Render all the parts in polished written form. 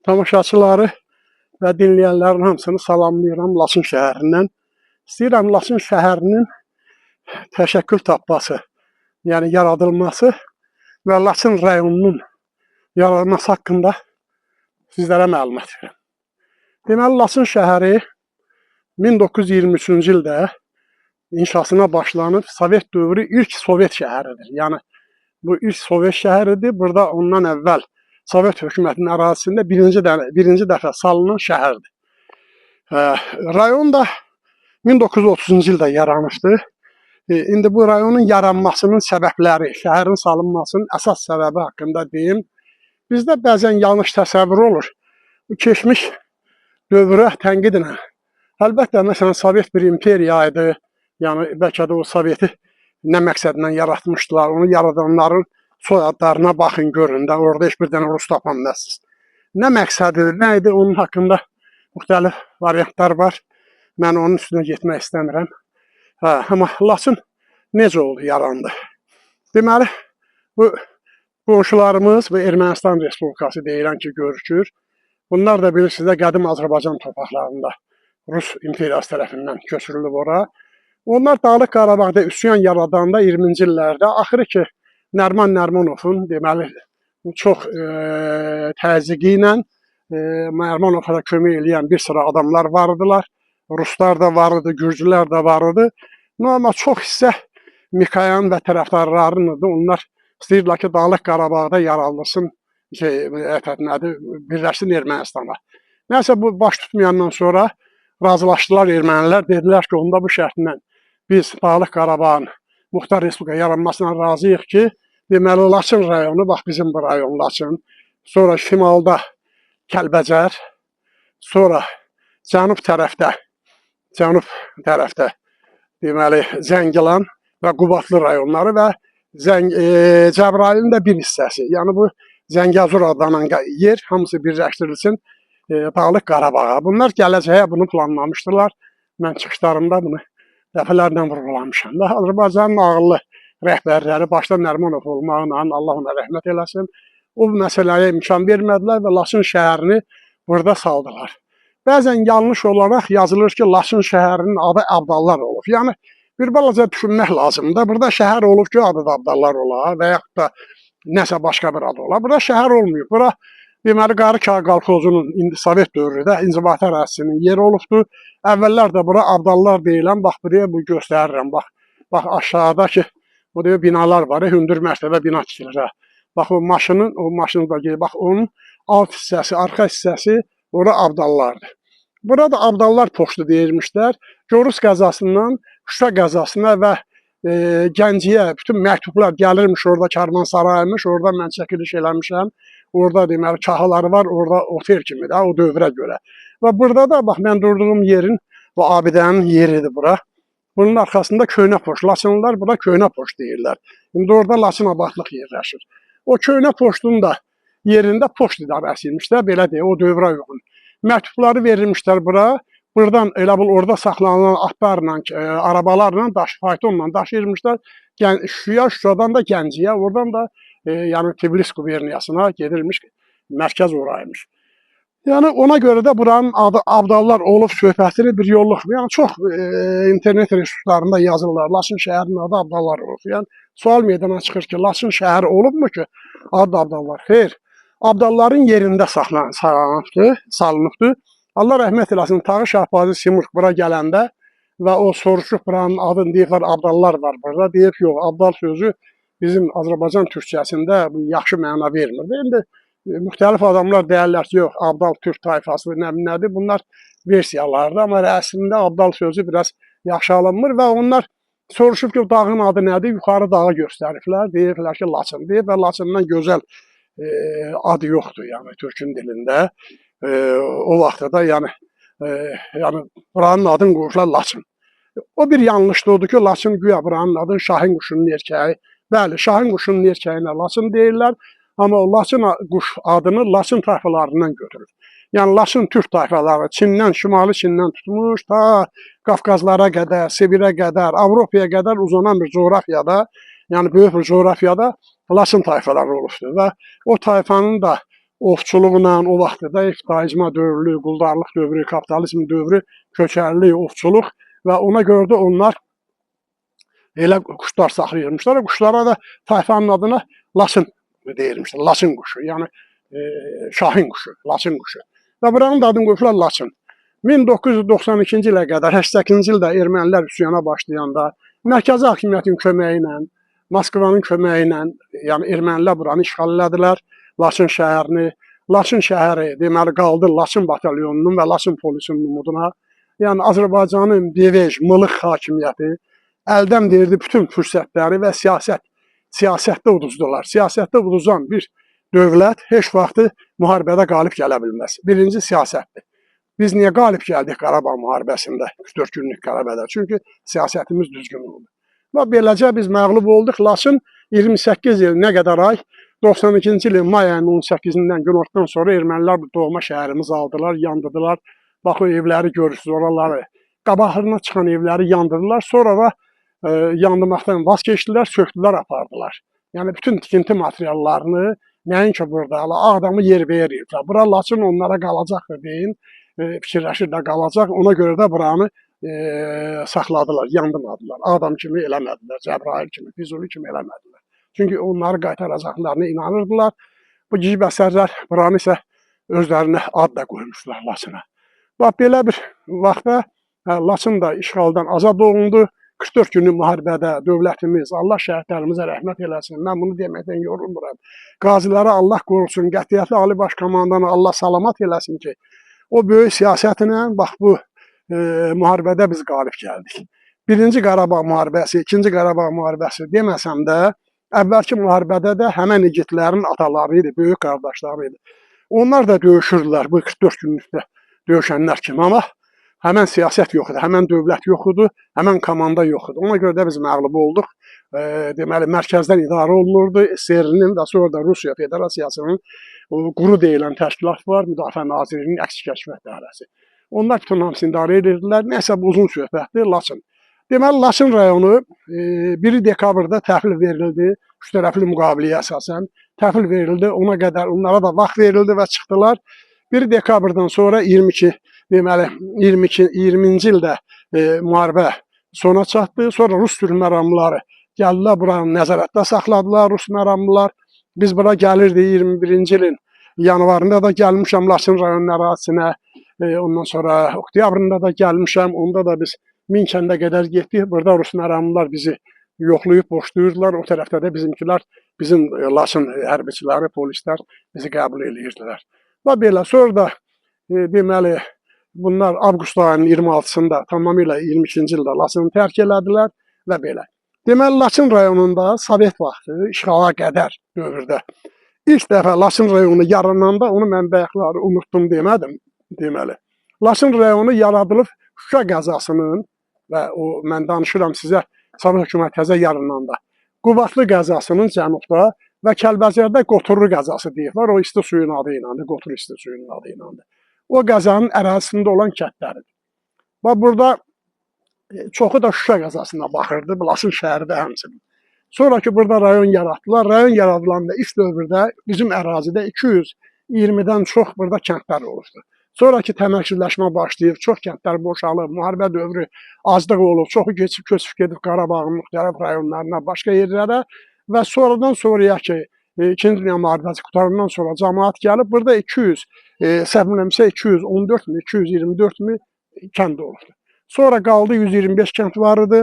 tamaşaçıları və dinləyənlərin hamısını salamlayıram Laçın şəhərindən. İstəyirəm Laçın şəhərinin təşəkkül tapması, yəni yaradılması və Laçın rayonunun yaradılması haqqında sizlərə məlumat verim. Deməli, Laçın şəhəri 1923-cü ildə inşasına başlanıb, Sovet dövrü ilk Sovet şəhəridir. Yəni, bu ilk Sovet şəhəridir. Burada ondan əvvəl Sovet hökumətinin ərazisində birinci dəfə salınan şəhərdir. Rayon da 1930-cu ildə yaranmışdır. İndi bu rayonun yaranmasının səbəbləri, şəhərin salınmasının əsas səbəbi haqqında deyim. Bizdə bəzən yanlış təsəvvür olur. Bu keçmiş dövrə tənqidlə. Əlbəttə, məsələn, Sovet bir imperiya idi. Yəni, bəlkə də o Soveti nə məqsədlə yaratmışdılar, onu yaradanların soyadlarına baxın, görün də, orada heç bir dənə Rus tapanmazsınız. Nə məqsədidir, nə idi, onun haqqında müxtəlif variantlar var. Mən onun üstünə getmək istəmirəm. Amma Laçın necə oldu, yarandı? Deməli, bu qonşularımız və Ermənistan Respublikası deyilən ki, görükür. Bunlar da bilirsiniz də, qədim Azərbaycan torpaqlarında Rus imperiyası tərəfindən köçürülüb ora. Onlar Dağlıq Qarabağda üsyan yaradanda 20-ci illərdə axırı ki, Nəriman Nərimanovun, deməli, çox təzyiqi ilə Nərimanova da kömək edən bir sıra adamlar var idilar. Ruslar da var idi, Gürcülər də var idi. Amma çox hissə Mikayan və tərəfdarlarının idi. Onlar istəyirdilər ki, Dağlıq Qarabağda yaralısın, birləşsin Ermənistana. Nəysə, bu baş tutmayandan sonra razılaşdılar ermənilər. Dedilər ki, onda bu şərtlə biz Dağlıq Qarabağın Muxtar Respublika yaranmasına razıyıq ki, deməli, Laçın rayonu, bax bizim bu rayon Laçın, sonra şimalda Kəlbəcər, sonra cənub tərəfdə, deməli, Zəngilan və Qubadlı rayonları və Cəbrayılın da bir hissəsi. Yəni, bu Zəngəzur adlanan yer hamısı birləşdirilsin Dağlıq Qarabağa. Bunlar gələcəyə bunu planlamışdılar. Mən çıxışlarımda bunu dəfələrlə vurgulamışam. Və Azərbaycanın ağıllı rəhbərləri, başda Nərimanov olmaqla, Allah ona rəhmət eləsin, o məsələyə imkan vermədilər və Laçın şəhərini burada saldılar. Bəzən yanlış olaraq yazılır ki, Laçın şəhərinin adı Abdallar olub. Yəni, bir balaca düşünmək lazımdır. Burada şəhər olub ki, adı da Abdallar ola və yaxud da nəsə başqa bir adı ola. Burada şəhər olmayıb. Bura, deməli, Qarıkağ qalxozunun Sovet dövründə inzibati ərazisinin yeri olubdur. Əvvəllər də bura Abdallar deyilən, bax, buraya bu göstərirəm, bax, aşağıdakı, buraya binalar var, hündür mərtəbə bina tikilir. Bax, o maşının da gedir, bax, onun alt hissəsi, arxa hissəsi, ora Abdallardır. Burada Abdallar poçtu deyilmişlər. Gorus qəzasından Şuşa qəzasına və Gəncəyə bütün məktublar gəlirmiş, orada karvansaraymış, orada mən çəkiliş eləmişəm. Orada deməli kahaları var, orada otel kimidir, o dövrə görə. Və burada da, bax, mən durduğum yerin, bu abidənin yeridir bura. Bunun arxasında Köhnə Poçt. Laçınlılar bura Köhnə Poçt deyirlər. İndi orada Laçın abadlıq yerləşir. O Köhnə Poçtun da yerində poçt idarəsi imiş də, belə deyək, o dövrə uyğun. Məktubları verilmişlər bura. Buradan elə bil orada saxlanılan atlarla, arabalarla, faytonla daşıyırmışlar. Şuşadan da Gəncəyə, oradan da yəni Tbilisi quberniyasına gedilmiş, mərkəz oraymış. Yəni, ona görə də buranın adı Abdallar olub söhbətini bir yolluk. Yəni, çox internet resurslarında yazırlar, Laçın şəhərinin adı Abdallar olub. Yəni, sual meydana çıxır ki, Laçın şəhəri olubmu ki, adı Abdallar? Xeyr, Abdalların yerində salınıbdır. Allah rəhmət eləsin, Tağı Şahbazi Simurq bura gələndə və o soruşub buranın adını deyiblər, Abdallar var burada. Deyib, yox, Abdal sözü bizim Azərbaycan türkçəsində yaxşı məna vermir. İndi müxtəlif adamlar deyərlər ki, yox, Abdal türk tayfası nədir? Bunlar versiyalardır, amma əslində Abdal sözü biraz yaxşı alınmır və onlar soruşub ki, dağın adı nədir? Yuxarı dağı göstəriblər, deyirlər ki, Laçın deyib və Laçından gözəl adı yoxdur, yəni türkün dilində. O vaxtda da, yəni buranın adını qoyurlar Laçın. O bir yanlışdır odur ki, Laçın güya buranın adını Şahin quşunun erkəyi. Bəli, Şahin quşunun erkəyinə Laçın deyirlər, amma o Laçın quş adını Laçın tayfalarından götürür. Yəni, Laçın türk tayfaları Çindən, şimali Çindən tutmuş, ta Qafqazlara qədər, Sibirə qədər, Avropaya qədər uzanan bir coğrafiyada, yəni böyük bir coğrafiyada Laçın tayfaları olubdur və o tayfanın da ovçuluqla o vaxtda iftaizma dövrü, quldarlıq dövrü, kapitalizm dövrü, köçərlik, ovçuluq və ona görə də onlar elə quşlar saxlayırmışlar. Quşlara da tayfanın adına Laçın deyilmişdir. Laçın quşu, yəni şahin quşu, Laçın quşu. Və buranın da adını qoyublar Laçın. 1992-ci ilə qədər, 88-ci ildə ermənilər üsyana başlayanda mərkəzi hakimiyyətin köməyi ilə, Moskvanın köməyi ilə, yəni ermənilər buranı işğal elədilər, Laçın şəhərini. Laçın şəhəri deməli qaldı Laçın batalyonunun və Laçın polisinin umuduna. Yəni Azərbaycanın Bevej, Mılıq hakimiyyəti əldən verdi bütün fürsətləri və siyasətdə uduzdular. Siyasətdə uduzan bir dövlət heç vaxtı müharibədə qalib gələ bilməz. Birinci siyasətdir. Biz niyə qalib gəldik Qarabağ müharibəsində, 44 günlük qələbədə? Çünki siyasətimiz düzgün oldu. Və beləcə biz məğlub olduq. Laçın 28 il, nə qədər ay, 92-ci ilin may ayının 18-dən günortadan sonra ermənilər bu doğma şəhərimizi aldılar, yandırdılar. Bax o evləri görürsünüz, oraları. Qabaqlarına çıxan evləri yandırdılar. Sonra da yandırmaqdan vaz keçdilər, söktülər, apardılar. Yəni bütün tikinti materiallarını nəinki burada, Ağdamı yerbəyer ediblər. Bura Laçın onlara qalacaqdır deyin, fikirləşir də qalacaq. Ona görə də buranı saxladılar, yandırmadılar. Ağdam kimi eləmədilər, Cəbrayıl kimi, Füzuli kimi eləmədilər. Çünki onları qaytaracaqlarına inanırdılar. Bu gicib əsərlər buranı isə özlərinə ad da qoymuşlar Laçına. Bax, belə bir vaxtda Laçın da işğaldan azad olundu. 44 günlük müharibədə dövlətimiz, Allah şəhidlərimizə rəhmət eləsin. Mən bunu deməkdən yorulmuram. Qazilərə Allah qorusun, qətiyyətli Ali Baş Komandanı Allah salamat eləsin ki, o böyük siyasətinə bax bu müharibədə biz qalib gəldik. Birinci Qarabağ müharibəsi, ikinci Qarabağ müharibəsi deməsəm də, əvvəlki müharibədə də həmən igidlərin ataları idi, böyük qardaşları idi. Onlar da döyüşürdülər bu 44 günlükdə döyüşənlər kimi, amma həmən siyasət yox idi, həmən dövlət yox idi, həmən komanda yox idi. Ona görə də biz məğlub olduq. Deməli, mərkəzdən idarə olunurdu. SSR-nin və sonra da Rusiya Federasiyasının quru deyilən təşkilat var, Müdafiə Nazirliyinin əks kəşfiyyat dairəsi. Onlar bütün hamısını idarə edirdilər. Nəsə bu uzun söhbətdir, Laçın. Deməli, Laçın rayonu 1 dekabrda təhvil verildi, üç tərəfli müqabiliyə əsasən təhvil verildi. Ona qədər onlara da vaxt verildi və çıxdılar. 1 dekabrdan sonra 20-ci ildə müharibə sona çatdı. Sonra Rus türk məramlıları gəldilər, buranı nəzarətdə saxladılar Rus məramlılar. Biz bura gəlirdik 21-ci ilin yanvarında da gəlmişəm Laçın rayonunun ərazisinə. Ondan sonra oktyabrında da gəlmişəm. Onda da biz Minkəndə qədər getdik. Burada Rus məramlılar bizi yoxlayıb boşlayırdılar. O tərəfdə də bizimkilər, bizim Laçın hərbiçiləri, polislər bizi qəbul edirdilər. Və belə sonra da deməli bunlar avqust ayının 26-sında tamamilə 22-ci ildə Laçını tərk elədilər və belə. Deməli Laçın rayonunda Sovet vaxtı işğala qədər dövrdə ilk dəfə Laçın rayonu yarananda, onu mən bayaqları unutdum demədim, deməli. Laçın rayonu yaradılıb Şuşa qəzasının və o mən danışıram sizə Sovet hökuməti təzə yarananda Qubadlı qəzasının cənubda və Kəlbəcərdə Qoturlu qəzası deyirlər. O isti suyun adı ilə, Qotur isti suyun adı ilə. O qəzanın ərazisində olan kəndləridir. Və burada çoxu da Şuşa qəzasına baxırdı, Laçın şəhəri də həmçinin. Sonraki burada rayon yaratdılar. Rayon yaradılanda ilk dövrdə bizim ərazidə 220-dən çox burada kəndlər oluşdu. Sonraki təməkilləşmə başlayıb, çox kəndlər boşalıb, müharibə dövrü azlıq olub, çoxu keçib köçüb gedib Qarabağın müxtəlif rayonlarına, başqa yerlərə və sonradan sonraya ki, İkinci Dünya müharibəsi qutarandan sonra cəmaət gəlib, burada 200, səhv bilmirəmsə 214 mi, 224 mi kənd olubdu. Sonra qaldı 125 kənd var idi,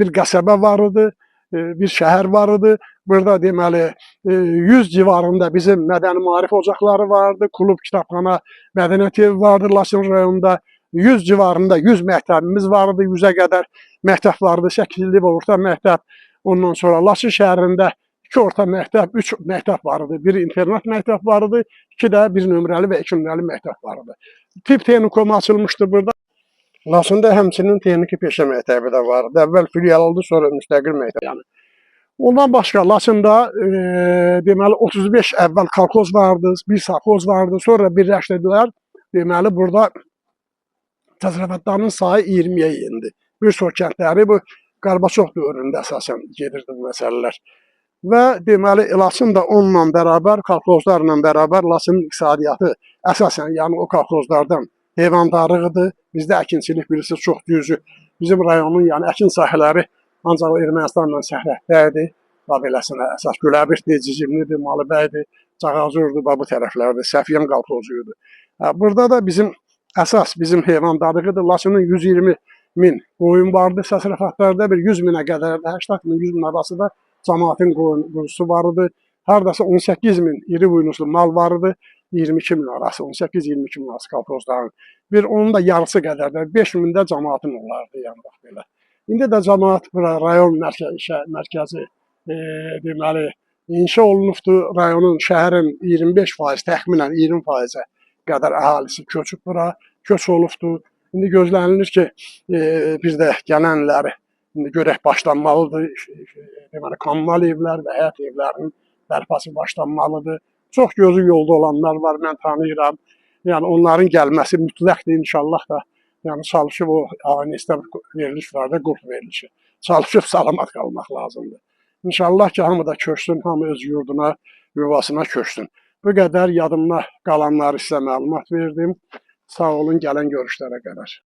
bir qəsəbə var idi, bir şəhər var idi. Burada deməli 100 civarında bizim mədəni maarif ocaqları vardı, klub, kitabxana, mədəniyyət evi vardı Laçın rayonunda. 100 civarında 100 məktəbimiz vardı, 100-ə qədər məktəb vardı, 8 illik orta məktəb. Ondan sonra Laçın şəhərində 2 orta məktəb, 3 məktəb vardı. Bir internat məktəb vardı, 2 də 1 nömrəli və 2 nömrəli məktəb vardı. Tip texnikumu açılmışdı burada. Laçında həmçinin texniki peşə məktəbi də vardı. Əvvəl filial oldu, sonra müstəqil məktəb. Yəni. Ondan başqa Laçında deməli 35 əvvəl kolxoz vardı, bir savxoz vardı, sonra birləşdirdilər. Deməli burada təsərrüfatların sayı 20-yə indi. Bir çox kəndləri bu Qarbaçov dövründə əsasən gedirdi bu məsələlər. və deməli Laçın da onunla bərabər, kolxozlarla bərabər Laçının iqtisadiyyatı əsasən, yəni o kolxozlardan heyvandarlığıdır. Bizdə əkinçilik bilirsiniz çox düzdür. Bizim rayonun yəni əkin sahələri ancaq Ermənistanla sərhəddədir. Və beləsinə əsas Güləbirdir, Cicimlidir, Malıbəydir, Cağazurdur, bu tərəflərdir, Səfyan kolxozuydu. Burada da bizim heyvandarlığıdır. Laçının 120 min qoyun vardı, təsərrüfatlarda bir 100 minə qədər də 80 min 100 min arası da cəmaətin quzusu var idi. Hardasa 18 min iri buynuzlu mal var idi. 22 min arası, 18-22 min arası kolxozların. Bir onun da yarısı qədər də 5 min də cəmaətin olardı yəni bax belə. İndi də cəmaət bura rayon mərkəzi deməli inşa olunubdur. Rayonun, şəhərin 25%, təxminən 20%-ə qədər əhalisi köçüb bura, köç olubdur. İndi gözlənilir ki, biz də gələn illəri indi görək başlanmalıdır. Deməli, kommunal evlər və həyət evlərinin bərpası başlanmalıdır. Çox gözü yolda olanlar var, mən tanıyıram. Yəni onların gəlməsi mütləqdir inşallah da. Yəni çalışıb o ailədə veriliş var da, qulp verilişi. Çalışıb salamat qalmaq lazımdır. İnşallah ki, hamı da köçsün, hamı öz yurduna, yuvasına köçsün. Bu qədər yadımda qalanları sizə məlumat verdim. Sağ olun, gələn görüşlərə qədər.